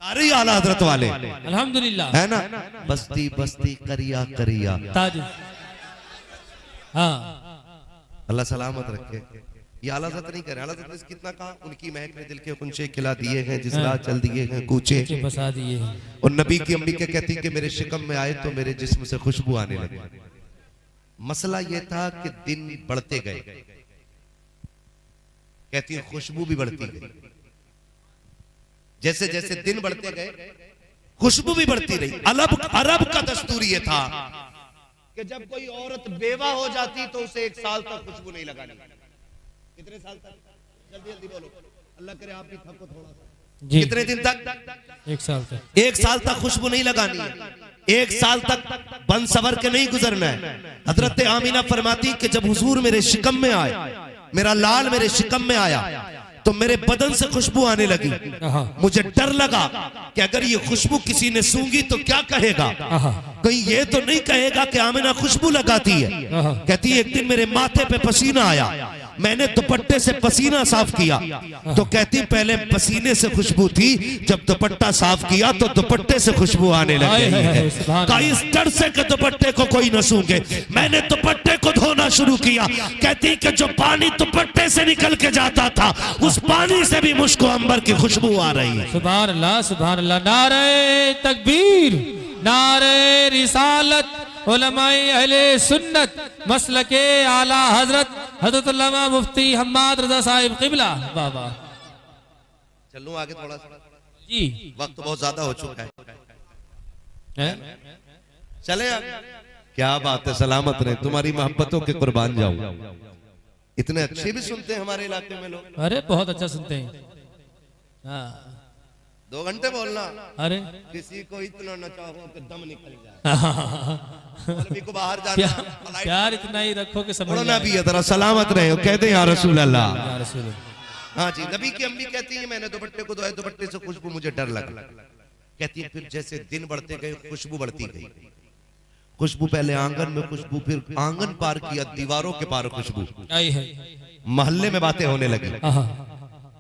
अरे आला हजरत वाले अल्हम्दुलिल्लाह है ना। बस्ती बस्ती करिया करिया ताज। हाँ अल्लाह सलामत रखे। ये आला हजरत नहीं करे, आला हजरत ने कितना कहा, उनकी महक ने दिल के कुंचे खिला दिए हैं, जिस राह चल दिए हैं कूचे फंसा दिए हैं। और नबी की अम्मी के कहती कि मेरे शिकम में आए तो मेरे जिस्म से खुशबू आने लगी। मसला ये था कि दिन बढ़ते गए, कहती है खुशबू भी बढ़ती गई। जैसे जैसे दिन बढ़ते गए खुशबू भी बढ़ती रही। अरब का दस्तूर ये था कि जब कोई औरत बेवा हो जाती तो उसे 1 साल तक खुशबू नहीं लगानी। कितने साल तक? जल्दी जल्दी बोलो, अल्लाह करे आपकी थको थोड़ा सा। कितने दिन तक? 1 साल तक। 1 साल तक खुशबू नहीं लगानी है। 1 साल तक बन सवर के नहीं गुजरना है। हजरत आमीना फरमाती कि जब हुजूर मेरे शिकम में आए, मेरा लाल मेरे शिकम में आया तो मेरे बदन से खुशबू आने लगी। मुझे डर लगा कि अगर ये खुशबू किसी ने सूंघी तो क्या कहेगा, कहीं ये तो नहीं कहेगा कि आमीना खुशबू लगाती है। कहती है एक दिन मेरे माथे पे पसीना आया, मैंने दुपट्टे से पसीना साफ किया तो कहती पहले पसीने से खुशबू थी, जब दुपट्टा साफ किया तो दुपट्टे से खुशबू आने लग गई है। कहीं इस डर से कि दुपट्टे को कोई न सूंघे मैंने दुपट्टे को धोना शुरू किया। कहती कि जो पानी दुपट्टे से निकल के जाता था उस पानी से भी मुश्को अंबर की खुशबू आ रही है। सुभान अल्लाह सुभान अल्लाह। नारे तकबीर, नारे रिसालत, उलमाए अहले सुन्नत, मसलके आला हजरत हजरत अल्लामा मुफ्ती हम्माद रज़ा साहिब क़िबला। वाह वाह। चलूं आगे थोड़ा सा जी, वक्त बहुत ज्यादा हो चुका है। चले आगे। क्या बात है, सलामत रहे, तुम्हारी मोहब्बतों के कुर्बान जाऊं। इतने अच्छे भी सुनते हैं हमारे इलाके में लोग। अरे बहुत अच्छा सुनते हैं। हाँ 2 घंटे बोलना, अरे किसी को इतना न चाहो कि दम निकल जाए। नबी को बाहर जाना, प्यार इतना ही रखो कि समझ ना भी जरा सलामत रहे। कहते हैं या रसूल अल्लाह। या रसूल। हाँ जी, नबी की अम्मी कहती है मैंने दुपट्टे को धोया, दुपट्टे से खुशबू मुझे डर लगा। कहती है फिर जैसे दिन बढ़ते गए खुशबू बढ़ती गई। खुशबू पहले आंगन में खुशबू, फिर आंगन पार किया, दीवारों के पार खुशबू, आई है मोहल्ले में बातें होने लगी।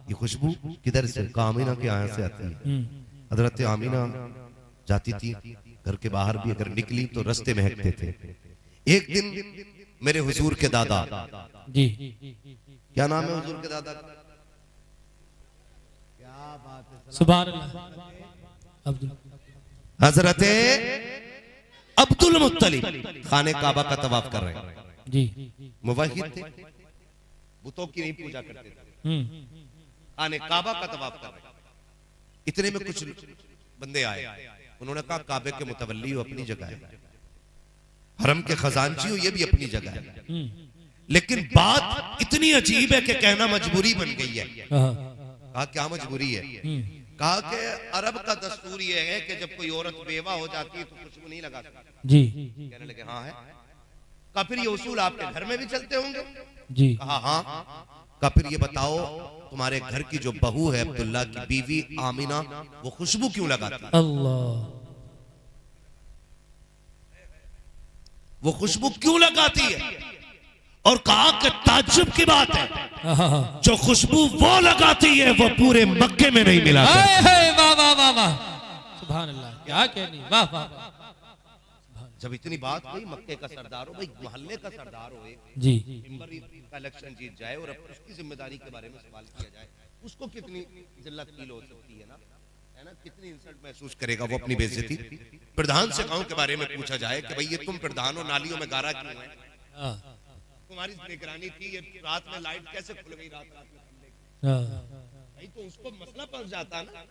ये खुशबू किधर से? आमीना के यहाँ से आती है। हजरत आमीना जाती थी घर के बाहर भी, अगर निकली तो रास्ते महकते थे। एक दिन मेरे हुजूर के दादा जी, क्या नाम है हुजूर के दादा? सुभान अल्लाह। अब्दुल हजरत अब्दुल मुत्तलिब खाने काबा का तवाफ कर रहे हैं जी। मुवाहिद थे, बुतों की नहीं पूजा करते थे, खाने काबा का तवाफ कर रहे हैं। इतने में कुछ बंदे आए, उन्होंने कहा काबे के मुतवल्ली हो, अपनी जगह है, हरम के खजानची हो, ये भी अपनी जगह है। लेकिन बात इतनी अजीब है कि कहना मजबूरी बन गई है। कहा क्या मजबूरी है? कहा कि अरब का दस्तूर ये है कि जब कोई औरत बेवा हो जाती है तो खुशबू नहीं लगाती जी। कहने लगे हाँ है। कहा फिर ये उसूल आपके घर में भी चलते होंगे? जी। कहा हाँ। कहा फिर ये बताओ तुम्हारे घर की जो बहू है अब्दुल्ला की बीवी आमीना, वो खुशबू क्यों लगाती है? अल्लाह, वो खुशबू क्यों लगाती है? और कहा कि ताज्जुब की बात है, जो खुशबू वो लगाती है वो पूरे मक्के में नहीं मिला। वाह वाह वाह वाह, सुभान अल्लाह, क्या कहनी, वाह वाह। जब इतनी बात हुई, मक्के का सरदार हो भाई, मोहल्ले का सरदार हो जी, का इलेक्शन जीत जाए और अब उसकी जिम्मेदारी के बारे में सवाल किया जाए, उसको कितनी जिल्लत फील हो सकती है ना, कितनी इंसल्ट महसूस करेगा वो अपनी बेइज्जती। प्रधान से गांव के बारे में पूछा जाए कि भाई ये तुम प्रधान हो, नालियों में गारा क्यों है? तुम्हारी निगरानी थी, ये रात में लाइट कैसे खुल गई रात में? भाई तो उसको मसला पहुंच जाता ना।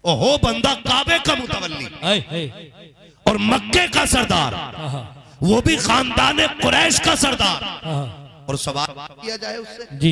ओहो बंदा काबे का मुतवल्ली और मक्के का सरदार, वो भी खानदान कुरैश का सरदार, और सवाल किया जाए उससे जी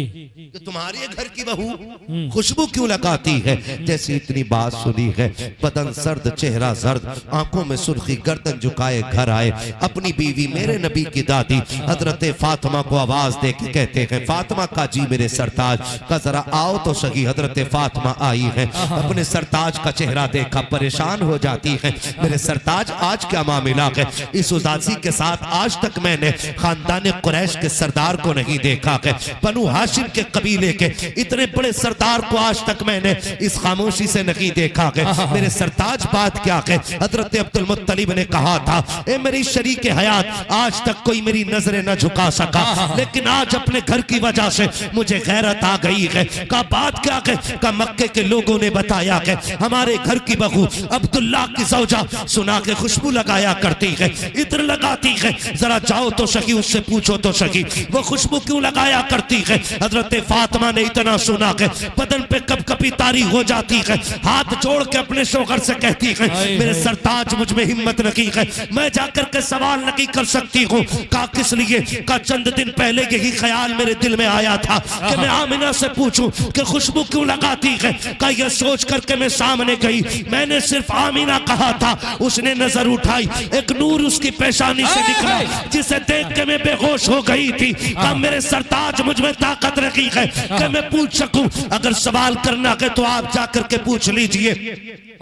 कि तुम्हारे घर की बहू खुशबू क्यों लगाती है? जैसे इतनी बात सुनी है, बदन सर्द चेहरा जर्द, आंखों में सुर्खी, गर्दन झुकाए घर आए। अपनी बीवी मेरे नबी की दादी हजरत फातिमा को आवाज दे के कहते हैं, फातिमा का जी मेरे सरताज का जरा आओ तो सही। हजरत फातिमा आई है, अपने सरताज का चेहरा देखा, परेशान हो जाती है, मेरे सरताज आज क्या मामला है? इस उदासी के साथ आज तक मैंने खानदान कुरैश के सरदार को नहीं देखा है, बनु हाशिम के कबीले के इतने बड़े सरदार को आज तक मैंने इस खामोशी से नहीं देखा है। मेरे सरताज बात क्या है, हजरत अब्दुल मुत्तलिब ने कहा था, ए मेरी शरीक हयात, आज तक कोई मेरी नजरें न झुका सका, लेकिन आज अपने घर की वजह से मुझे गैरत आ गई है। का बात क्या है, का मक्के के लोगों ने बताया है हमारे घर की बहू अब्दुल्ला की ज़ौजा सुना के खुशबू लगाया करती है, इत्र लगाती है, जरा जाओ तो सही उससे पूछो तो सही वो खुशबू क्यों लगाया करती है। हजरत फातिमा ने इतना सुना के बदन पे कपकपी तारी हो जाती है, हाथ जोड़ के अपने शौहर से कहती है, मेरे सरताज मुझ में हिम्मत नहीं है, मैं जाकर के सवाल नहीं कर सकती हूँ। का किस लिए, का चंद दिन पहले यही ख्याल मेरे दिल में आया था कि मैं आमिना से पूछूं कि खुशबू क्यों लगाती है। का यह सोच करके मैं सामने गई, मैंने सिर्फ आमिना कहा था, उसने नजर उठाई, एक नूर उसकी पेशानी से निकला जिसे देख के मैं बेहोश हो गई थी। का मेरे सरताज मुझ में ताकत रखी है कि मैं पूछ सकूं, अगर सवाल करना है तो आप जाकर के पूछ लीजिए,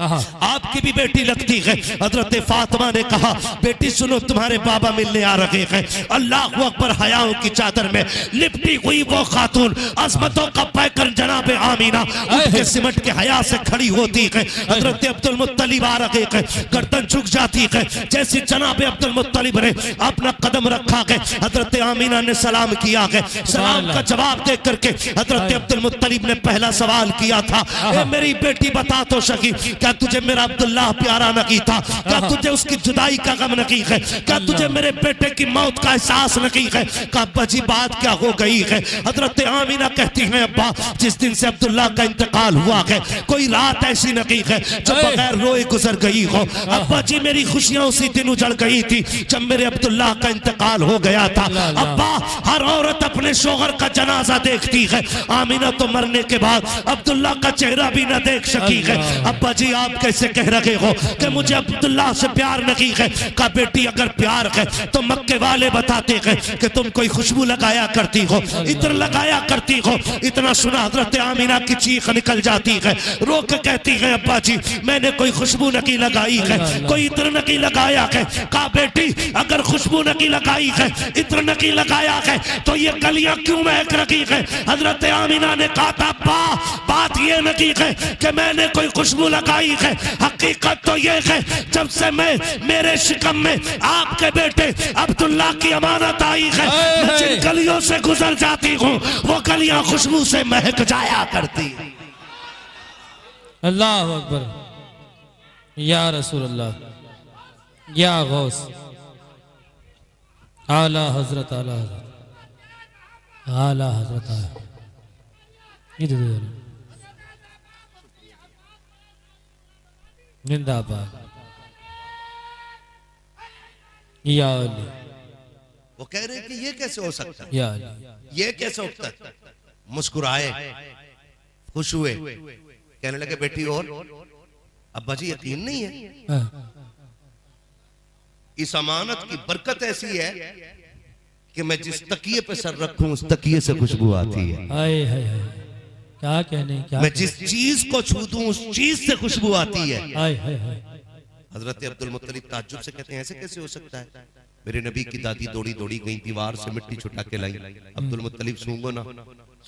आपकी भी बेटी लगती है। हजरत फातिमा ने कहा, बेटी सुनो, तुम्हारे बाबा मिलने आ रहे हैं। अल्लाह अकबर, हयाओं की चादर में लिपटी हुई वो खातून अजमतों का पैकर जनाब आमीना उनके सिमट के हया से खड़ी होती है। हजरत अब्दुल मुत्तलिब आ रहे हैं, गर्दन झुक जाती है, जैसे जनाब अब्दुल मुत्तलिब ने अपना कदम रखा है, हजरत आमीना ने सलाम किया है। सलाम का जवाब दे करके हजरत अब्दुल मुत्तलिब ने पहला सवाल किया था, ए मेरी बेटी बता तो सकी, क्या तुझे मेरा अब्दुल्ला प्यारा नहीं था? क्या तुझे उसकी जुदाई का गम नहीं है? क्या तुझे मेरे बेटे की मौत का एहसास नहीं है? का बजी बात क्या हो गई है? हजरत आमीना कहती है, अब्बा जिस दिन से अब्दुल्ला का इंतकाल हुआ है कोई रात ऐसी नहीं है जो बगैर रोए गुजर गई हो। अब्बा जी मेरी खुशियां उसी दिन उजड़ गई थी जब मेरे अब्दुल्ला का इंतकाल हो गया था। अब्बा हर औरत अपने शोहर का जनाजा देखती है, आमीना तो मरने के बाद अब्दुल्ला का चेहरा भी न देख सकी है। अब्बा जी आप कैसे कह रहे हो कि मुझे अब्दुल्ला से प्यार नहीं है? का बेटी अगर प्यार है तो मक्के वाले बताते हैं कि तुम कोई खुशबू लगाया करती हो, इत्र लगाया करती हो। इतना सुना हजरत आमीना की चीख निकल जाती है, रो के कहती है, अब्बा जी मैंने कोई खुशबू नहीं लगाई है, कोई इत्र नहीं लगाया है। का बेटी अगर खुशबू नहीं लगाई है, इत्र नहीं लगाया है, तो ये गलियां क्यों महक रही है? हजरत आमीना ने कहा था, बात ये नहीं है कि मैंने कोई खुशबू लगाई है, हकीकत तो ये है जब से मैं मेरे शिकम में आपके बेटे अब्दुल्ला की अमानत आई है, मैं जिन गलियों से गुजर जाती हूँ वो गलियां खुशबू से महक जाया करती। अल्लाह अकबर, या रसूल अल्लाह, या गौस, आला हजरत, आला हजरत, आला हजरत, जिंदाबाद। या अली, वो कह रहे कि ये कैसे हो सकता है, या अली, ये कैसे होता है? मुस्कुराए, खुश हुए, कहने लगे बेटी और अब्बा जी यकीन नहीं है, इस अमानत की बरकत ऐसी है कि मैं जिस तकिए पे सर रखूं उस तकिए से खुशबू आती है। हाय हाय हाय, क्या कहने, क्या मैं जिस चीज को छू दूं उस चीज से खुशबू आती है। हाय हाय हाय। हजरत अब्दुल मुत्तलिब ताज्जुब से कहते हैं, ऐसे कैसे हो सकता है? मेरे नबी की दादी दौड़ी दौड़ी गई, दीवार से मिट्टी छुटा के लाई, अब्दुल मुत्तलिब सूंघो ना,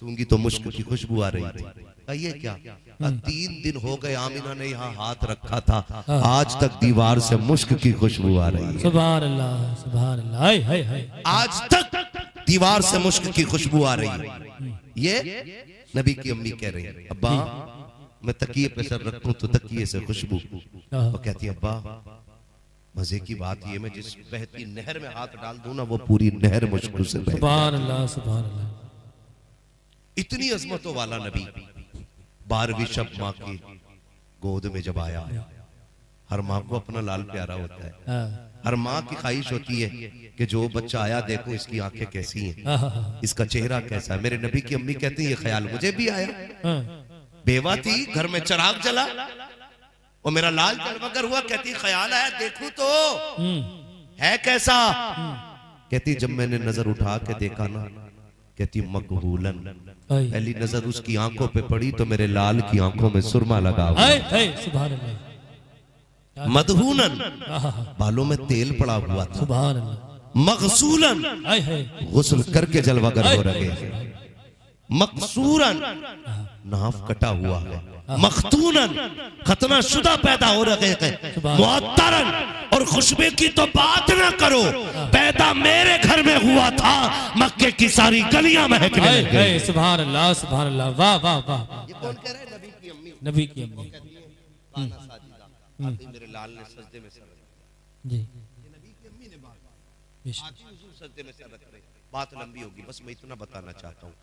सूंघी तो मुश्क की खुशबू आ रही थी। कहिए क्या, 3 दिन हो गए आमिना ने यहाँ हाथ रखा था, आज तक दीवार से मुश्क की खुशबू आ रही है। सुभान अल्लाह, सुभान अल्लाह, हाय हाय हाय, आज तक दीवार से मुश्क की खुशबू आ रही है। ये नबी की अम्मी कह रही है, अब्बा मैं तकिए पे सर रखूं तो तकिए से खुशबू। वो कहती है, अब्बा मजे की बात ये, मैं जिस बहती नहर में हाथ डाल दूं ना वो पूरी नहर मुश्क से बहती। सुभान अल्लाह, सुभान अल्लाह। इतनी अजमतों वाला नबी 12वीं शब माँ की गोद में जब आया, हर माँ को अपना लाल प्यारा होता है, हर माँ की ख्वाहिश होती है कि जो बच्चा आया देखो इसकी आंखें कैसी हैं, इसका चेहरा कैसा है। मेरे नबी की अम्मी कहती है, ये ख्याल मुझे भी आया, बेवा थी, घर में चिराग जला और मेरा लाल जलमगर हुआ, कहती ख्याल आया देखूं तो है कैसा। कहती जब मैंने नजर उठा के देखा ना, कहती मकबूलन, पहली नजर उसकी आंखों पे पड़ी तो मेरे लाल की आंखों में सुरमा लगा हुआ, सुभान अल्लाह, मदहूनन, बालों में तेल पड़ा हुआ था। सुभान अल्लाह, मगसूलन, हाय हाय गुस्ल करके जलवागर हो रहे हैं। मकसूरन, नाफ कटा हुआ है। मखतूनन, खतना शुदा पैदा हो रहे हैं। मुअत्तरन, और खुशबू की तो बात ना करो, पैदा मेरे घर में हुआ था, मक्के की सारी गलियां महकने लग गई। सुभान अल्लाह, सुभान अल्लाह, वाह वाह वाह। ये कौन कह रहा है? नबी की अम्मी। नबी की अम्मी मेरे लाल ने सजदे में सर रखा। जी, नबी की अम्मी ने बात, बेशक। आती हुजूर सजदे में सर रख रहे। बात लंबी होगी, बस मैं इतना बताना चाहता हूँ।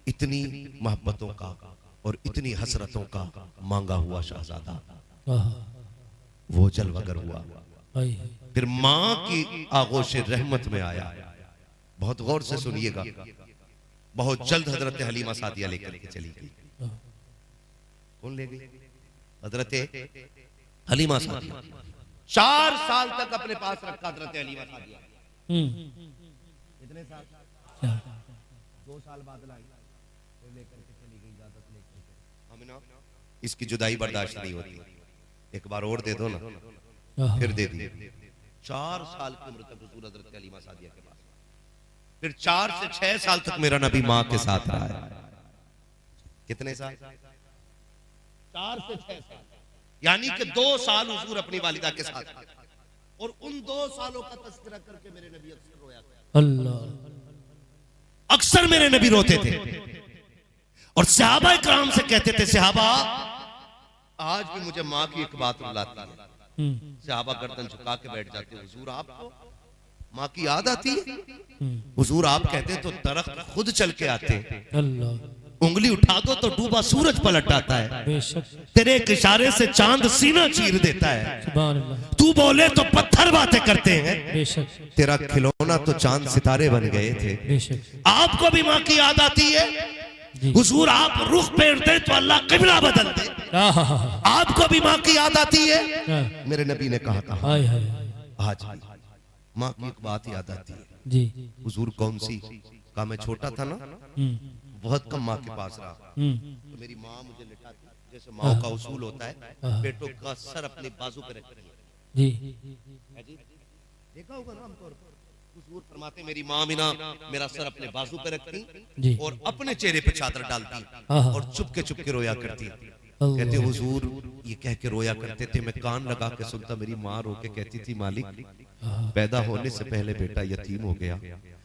इतनी मोहब्बतों का और इतनी हसरतों का मांगा हुआ शहजादा वो जलवागर हुआ। हाय फिर माँ की आगोश रहमत में आया। बहुत गौर से सुनिएगा। बहुत जल्द हजरत हलीमा सादिया लेकर के चली गई। कौन ले गई? हजरत हलीमा सादिया। 4 साल तक अपने पास रखा हजरत हलीमा सादिया। कितने साल? 2 साल बाद लाई, फिर लेकर के चली गई, इजाजत लेकर के। आमिना, इसकी जुदाई बर्दाश्त नहीं होती। एक बार और दे दो ना, फिर दे दी। 4 साल की उम्र तक हुजूर हजरत हलीमा सादिया के पास। फिर 4 से 6 साल तक मेरा नबी माँ के साथ रहा है। कितने साल? 4 से 6 साल, यानी कि 2 साल हुजूर अपनी वालिदा के साथ। और उन 2 सालों का तज़किरा करके मेरे नबी अक्सर रोया करते। अल्लाह, अक्सर मेरे नबी रोते थे और सहाबा इकराम से कहते थे, सहाबा आज भी मुझे माँ की एक बात रुलाती है। सहाबा गर्दन झुका के बैठ जाते, हुजूर आपको माँ की याद आती है? हुजूर आप कहते तो दरख्त खुद चल के आते, अल्लाह, उंगली उठा दो तो डूबा सूरज पलट आता है, बेशक। तेरे एक इशारे से चांद सीना चीर देता है, सुभान अल्लाह, तू बोले तो पत्थर बातें करते हैं, बेशक तेरा खिलौना तो चांद सितारे बन गए थे। बेशक। आपको भी माँ की याद आती है? जी। हुजूर आप रुख फेर दे तो अल्लाह किबला बदल दे। आपको भी माँ की याद आती है? मेरे नबी ने कहा था, हाय हाय, आज भी माँ की एक बात याद आती है। जी। हुजूर कौन सी? कहा मैं छोटा था ना, बहुत कम माँ के पास रहा, तो मेरी माँ मुझे लिटाती, जैसे माँ का उसूल होता है, बेटों का सर अपने बाजू पे रखती है। जी, देखा होगा ना आमतौर पर, हुजूर फरमाते मेरी माँ भी ना मेरा सर अपने बाजू पे रखती जी। और अपने चेहरे पे चादर डालती और चुपके रोया करती। कहते हुजूर ये कह के रोया करते थे, मैं कान लगा के सुनता, मेरी माँ रो के कहती थी, मालिक पैदा होने से पहले बेटा यतीम हो गया,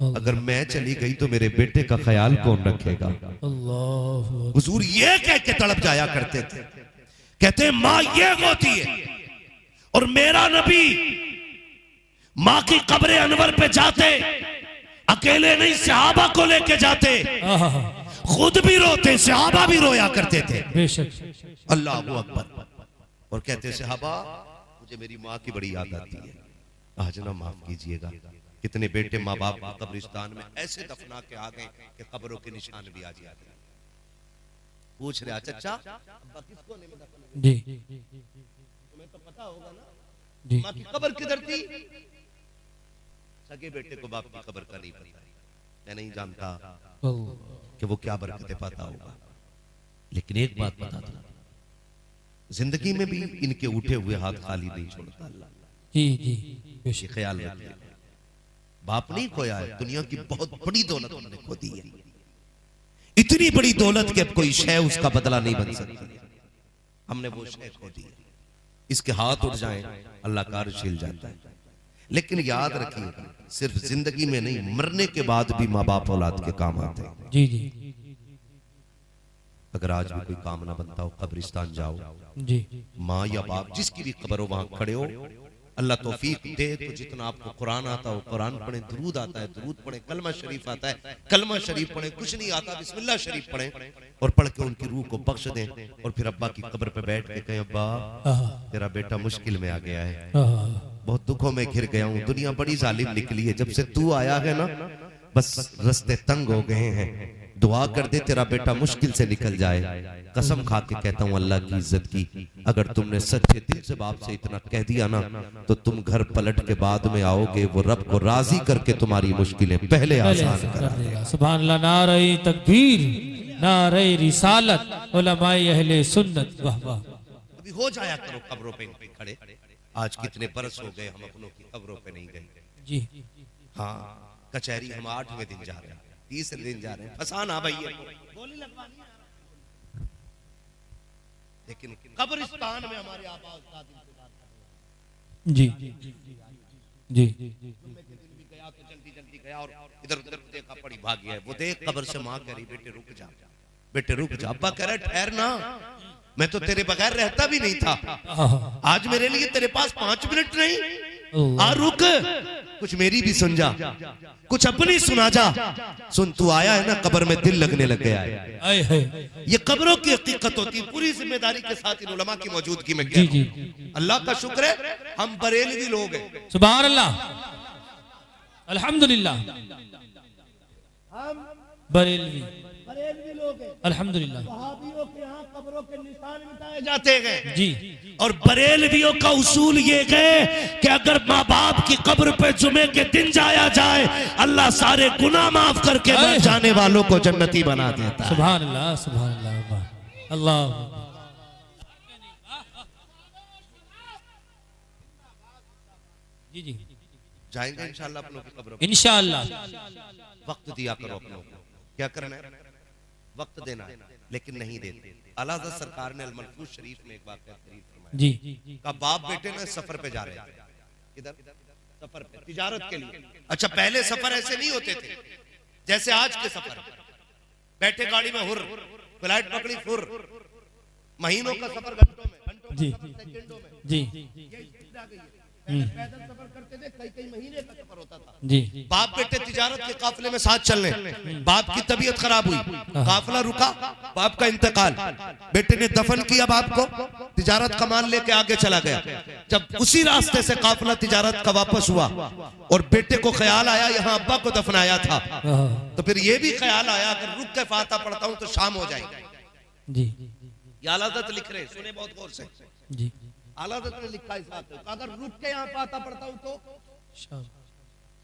अगर मैं चली गई तो मेरे बेटे का ख्याल कौन रखेगा? अल्लाह, हुजूर ये कह के तड़प जाया करते थे। कहते माँ ये होती है, और मेरा नबी माँ की कब्र अनवर पे जाते, अकेले नहीं सहाबा को लेके जाते, खुद भी रोते, सहाबा भी रोया करते थे। बेशक। अल्लाह अकबर। और कहते सहाबा मुझे मेरी माँ की बड़ी याद आती है, आज ना माफ कीजिएगा। कितने बेटे माँ बाप कब्रिस्तान में ऐसे दफना के आ गए कि कब्रों के निशान भी आज याद है। पूछ रहे चचा अब्बा किस कोने में दफन? जी, तुम्हें तो पता होगा ना, जी। माँ की कब्र किधर थी? सगे बेटे को बाप की कब्र का नहीं पता। मैं नहीं जानता कि वो क्या बरकतें पाता होगा, लेकिन एक बात बता दूं, जिंदगी में भी इनके उठे हुए हाथ खाली नहीं छोड़ता अल्लाह। जी, जी, ये बेशक। ख्याल रखिए, बाप नहीं खोया है, दुनिया की बहुत बड़ी दौलत हमने खो दी है। इतनी बड़ी दौलत कि अब कोई शय उसका बदला नहीं बन सकती, हमने वो शय खो दी। इसके हाथ उठ जाएं अल्लाह का अर्श हिल जाता है। लेकिन याद रखिए, सिर्फ जिंदगी में नहीं, मरने के बाद भी माँ बाप औलाद के काम आते हैं। जी, जी, अगर आज भी कोई काम ना बनता हो, कब्रिस्तान जाओ, जी। माँ या बाप जिसकी भी कब्र हो वहां खड़े हो, अल्लाह तौफीक दे तो जितना आपको कुरान आता हो कुरान पढ़े, दुरूद आता है दुरूद पढ़े, कलमा शरीफ आता है कलमा शरीफ पढ़े, कुछ नहीं आता बिस्मिल्लाह शरीफ पढ़े, और पढ़ के उनकी रूह को बख्श दें, और फिर अब्बा की कब्र पे बैठ के कहें, अब्बा तेरा बेटा मुश्किल में आ गया है, बहुत दुखों में घिर गया हूँ, दुनिया बड़ी जालिम निकली है, जब से तू आया है ना बस रास्ते तंग हो गए हैं, दुआ कर दे तेरा बेटा मुश्किल से निकल जाए। कसम खा के कहता हूँ अल्लाह की इज्जत की, अगर तुमने सच्चे दिल से बाप से इतना कह दिया ना, तो तुम घर पलट के बाद में आओगे, वो रब को राजी करके तुम्हारी मुश्किलें पहले आसान कर देगा। सुभान अल्लाह, नारे तकबीर, नारे रिसालत, उलमाए अहले सुन्नत। वाह वाह। अभी हो जाया करो कब्रों पे खड़े, आज कितने बरस हो गए हम अपनों की कब्रों पे नहीं गए। जी हाँ, कचहरी हम 8वें दिन जा रहे हैं, 30 दिन जा रहे हैं, फसाना भैया गोली लगवानी है। लेकिन कब्रिस्तान में हमारे आबा उस्ताद इंतजार कर रहे हैं। जी जी भी गया तो जल्दी जल्दी गया और इधर उधर देखा, पड़ी भाग गया। वो देख कब्र से माँ कह रही बेटे रुक जा, बेटे रुक जा। अब्बा कह रहा ठहरना, मैं तो तेरे बगैर रहता भी नहीं था, आज मेरे लिए तेरे पास 5 मिनट नहीं, आ रुक, कुछ मेरी भी सुन जा, कुछ अपनी सुना जा। सुन, तू आया है ना, कब्र में दिल लगने लग गया है। ये कब्रों की हकीकत होती है, पूरी जिम्मेदारी के साथ इन उलमा की मौजूदगी में। जी जी अल्लाह का शुक्र है हम बरेलवी लोग हैं। सुभान अल्लाह, अल्हम्दुलिल्लाह, बरेलवी लोग हैं, अल्हम्दुलिल्लाह। वहाबियों के यहाँ कब्रों के निशान मिटाए जाते हैं जी, और बरेलवियों का उसूल ये है कि अगर माँ बाप की कब्र पे जुमे के दिन जाया जाए, अल्लाह सारे गुनाह माफ करके मर जाने वालों को जन्नती बना देता है। सुभान अल्लाह, सुभान अल्लाह, अल्लाह। जी जी, जाएंगे इंशाअल्लाह अपनों की कब्रों, इंशाअल्लाह। वक्त दिया करो अपनों को, क्या करना है, वक्त देना है, लेकिन नहीं देते। आला हज़रत सरकार ने अल-मलफूज शरीफ में एक वाक़या तरीफ फरमाया जी, का बाप बेटे ना सफर पे जा रहे थे, इधर सफर पे तिजारत के लिए। अच्छा, पहले सफर ऐसे नहीं होते थे जैसे आज के सफर, बैठे गाड़ी में हुर, फ्लाइट पकड़ी फुर, महीनों का सफर घंटों में, जी सेकंडों में। जी पैदल सफर करते थे, कई कई महीने का सफर होता था। जी, बाप बेटे तिजारत के काफिले में साथ चल रहे, बाप की तबीयत खराब हुई, काफिला रुका, बाप का इंतकाल, बेटे ने दफन किया बाप को, तिजारत का माल लेके आगे चला गया। जब उसी रास्ते से काफिला तिजारत का वापस हुआ और बेटे को ख्याल आया यहाँ अब्बा को दफनाया था, तो फिर ये भी ख्याल आया अगर रुक के फाता पढ़ता हूँ तो शाम हो जाएगी। जी, ये आला हज़रत लिख रहे, सुने बहुत गौर से, जी, आला हज़रत ने लिखा इस बात को, अगर रुक के यहाँ फाता पढ़ता हूँ तो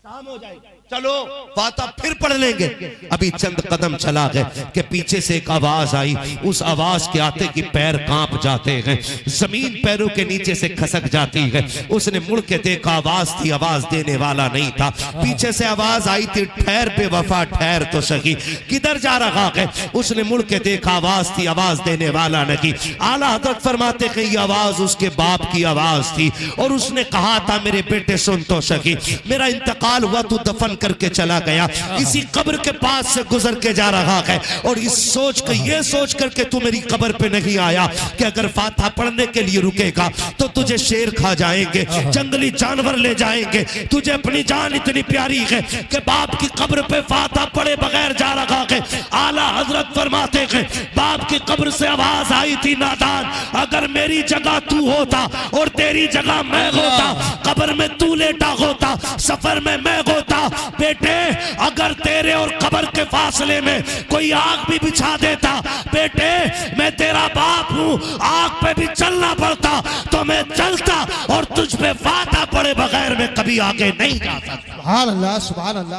शाम हो जाएगी, चलो फाता फिर पढ़ लेंगे। अभी चंद कदम चला गए कि पीछे से एक आवाज आई, उस आवाज के आते कि पैर कांप जाते हैं, जमीन पैरों के नीचे से खसक जाती है। उसने मुड़ के देखा, आवाज थी, आवाज देने वाला नहीं था। पीछे से आवाज आई थी, ठहर बेवफा ठहर तो सही, किधर जा रहा है? उसने मुड़ के देखा, आवाज थी, आवाज देने वाला नहीं। आला हज़रत फरमाते हैं ये आवाज उसके बाप की आवाज थी और उसने कहा था मेरे बेटे सुन तो सही, मेरा इंतकाल हुआ, तू दफन करके चला गया, इसी कब्र के पास से गुजर के जा रहा है और इस सोच के, ये सोच करके तू मेरी कब्र पे नहीं आया कि अगर फातिहा पढ़ने के लिए रुकेगा तो तुझे शेर खा जाएंगे, जंगली जानवर ले जाएंगे, तुझे अपनी जान इतनी प्यारी है कि बाप की कब्र पे फातिहा पढ़े बगैर जा रहा है। आला हजरत फरमाते हैं बाप की कब्र से आवाज आई थी, नादान, अगर मेरी जगह तू होता और तेरी जगह मैं होता, कब्र में तू लेटा होता, सफर में मैं होता, बेटे अगर तेरे और कब्र के फासले में कोई आग भी बिछा देता, बेटे मैं तेरा बाप हूं, आग पे भी चलना पड़ता तो मैं चलता और तुझ पे फातिहा पढ़े बगैर मैं कभी आगे नहीं जा सकता। सुभान अल्लाह, सुभान अल्लाह।